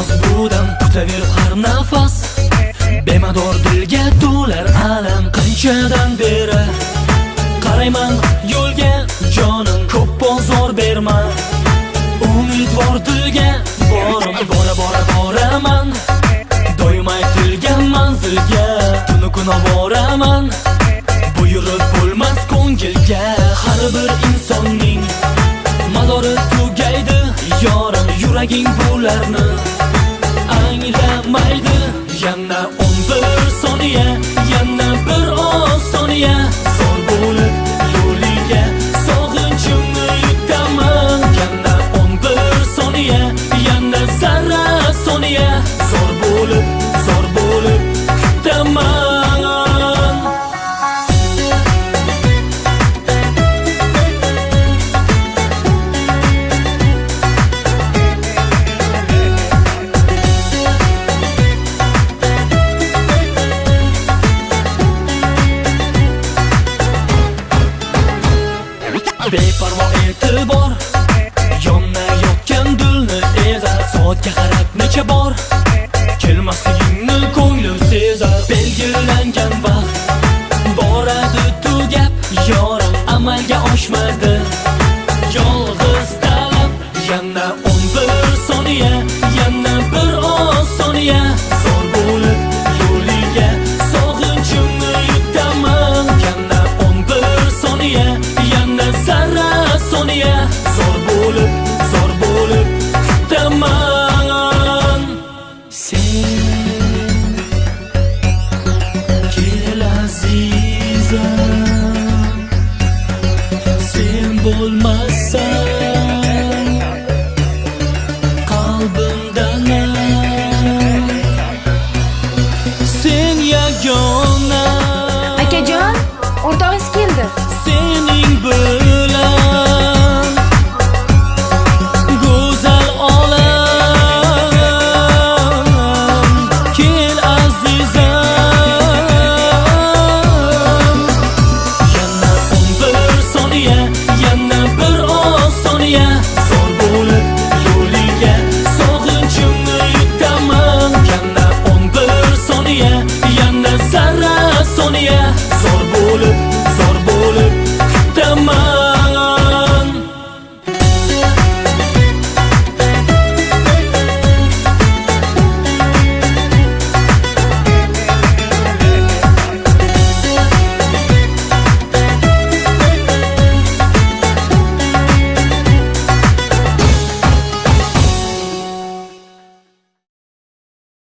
Biroz budim kutaverib har nafas, bemador dilga to'lar alam. Qanchadan beri qarayman yo'lga jonim, ko'p bozor berma. Umidvor dilga borim, boraman. Doim aytilgan manzilga tunu kun boraman. Buyurib bo'lmas ko'ngilga har bir insonning madori tugaydi yorim. Yuraging bularni anglamaydi. Yana 11 soniya, yana bir oz soniya, zo'r bo'lib yo'liga sog'inchimni yutaman. Yana 11 soniya, yana zarra soniya, zo'r bo'lib kutaman. Beparvo e'tibor yonayotgan dilni ezar. Soatga qarab necha bor kelmasligingni ko'nglim sezar. Belgilangan vaqt boradi tugab yorim, amalga oshmadi yolg'iz talab. Yana 11 soniya, yana bir oz soniya, zo'r bo'lib yo'liga sog'inchimni yutaman. Yana 11 soniya, yana zarra soniya, zo'r bo'lib kutaman. Sen kel azizam, sen bo'lmasang qalbimdan sen yagona. Akajon, o'rtog'ingiz keldi. Sening bir